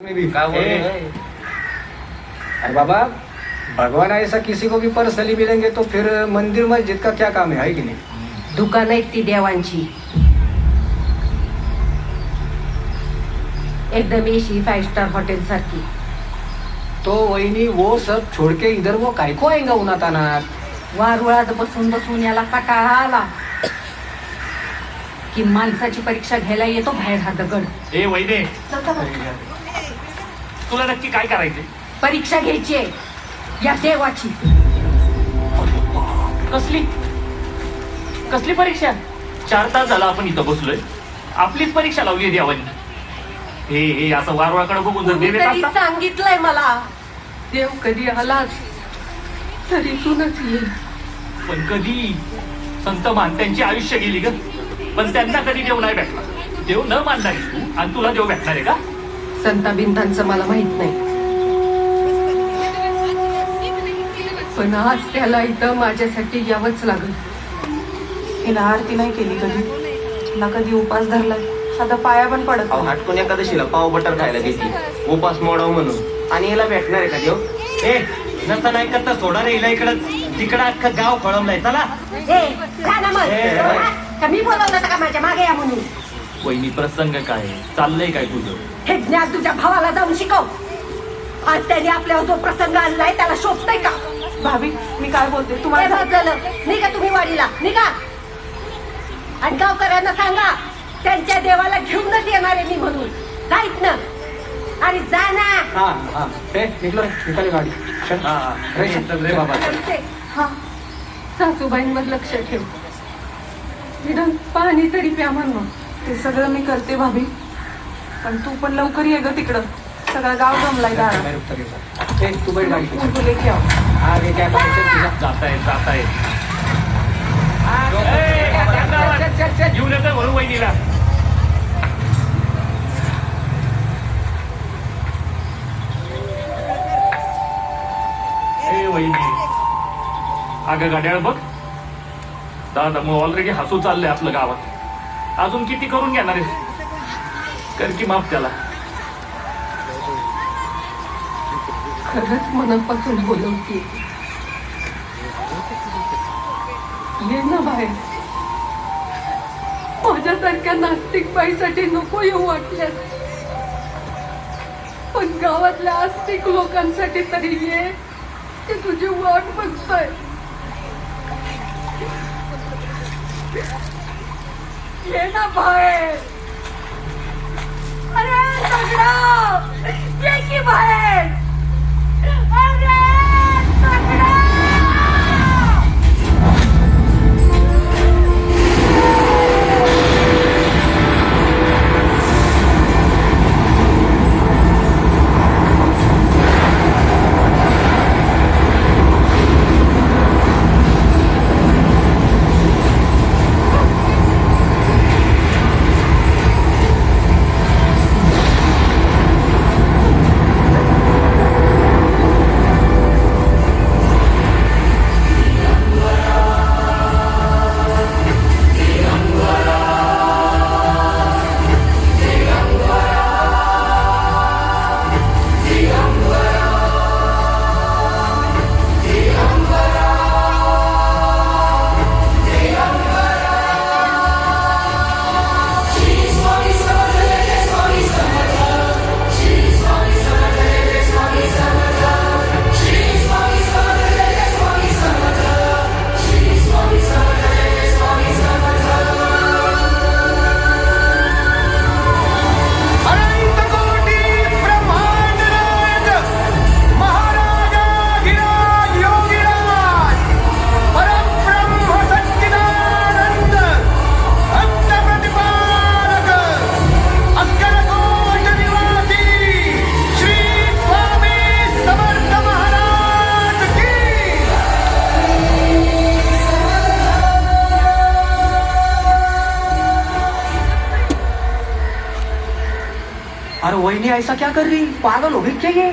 में भी क्या बोल रहे हैं? अरे बाबा, भगवान ऐसा किसी को भी पर्सनली मिलेंगे तो फिर मंदिर मस्जिद का क्या काम है कि नहीं? दुकान आहेत ती देवांची. एकदम एसी 5 स्टार हॉटेल सारखी. तो वहिनी वो सब छोड़ के इधर वो काय को आएगा उन्हात अनाथ? वारुळात बसून बसून याला कटाळा आला की माणसाची परीक्षा घ्यायला येतो बाहेर हा दगड. ए वैदे, तुला नक्की काय करायचंय? परीक्षा घ्यायची आहे या देवाची. कसली कसली परीक्षा? 4 तास झाला आपण इथं बसलोय, आपलीच परीक्षा लावली आहे देवानी. हे असं वारवाकडे बघून जर देवेत तरी असता. सांगितलंय मला देव कधी आलाच तरी तूनच येईल. पण कधी? संत मानत्यांची आयुष्य गेली ग, पण त्यांना कधी देव नाही भेटला. देव न मानणारी तू आणि तुला देव भेटणार आहे का? संता बिंतांचं मला माहित नाही, पण आज त्याला इथं माझ्यासाठी यावंच लागल. हिला आरती नाही केली कधी, ना कधी उपास धरलाय, साधा पाया पण पडत अहो, नाही. हटकून एकादशीला पाव बटर खायला घेतली उपास मोडाव म्हणून, आणि याला भेटणार आहे का देव? ए नसता नाही करता सोडा रे हिला इकडं. तिकडं अख्खं गाव खोळंबलाय. चला मी बोलवलं होतं का माझ्या मागे या म्हणून? वहिनी, प्रसंग काय चाललंय काय तुझं? हे ज्ञान तुझ्या भावाला जाऊन शिकव. आज त्याने आपल्यावर जो प्रसंग आणलाय त्याला शोभतय का? भाभी, मी काय बोलते काय तुम्हाला बाद झालं? निघा तुम्ही वाडीला, निघा. आणि गावकऱ्यांना सांगा त्यांच्या देवाला घेऊनच येणार आहे मी म्हणून. जाईत ना आणि जा ना. हाँ हाँ, निकलो रे, निकाली गाड़ी. चल. रे, चल रे बाबा, चल. हा, सासूबाईंवर लक्ष ठेव. निदान पाणी तरी प्या म्हणून. ते सगळं मी करते भाभी, पण तू पण लवकर ये ग तिकडं. सगळं गाव जमलाय दारा. मैं रुकता नहीं. ए, तू बैठ गाड़ी पे. तू लेके आओ. आगे क्या करायचं तुझा? जाताय घेऊन येतोय म्हणून वहिनीला. ए वहिनी, अगं गाड्याळ बघ, दादा मग ऑलरेडी हसू चाललंय आपलं गावात. अजून किती करून घेणार आहे? कर की माफ त्याला. खरंच मनापासून बोलवते. ये ना बाहेर. माझ्यासारख्या नास्तिक बाईसाठी नको येऊ वाटल्यास, पण गावातल्या आस्तिक लोकांसाठी तरी ये. ते तुझी वाट बघतोय. ये ना बाहेर. अरे दगडा, ये की बाहेर. अरे दगडा. अरे वहिनी ऐसा क्या कर रही? पागल हो गई क्या ये?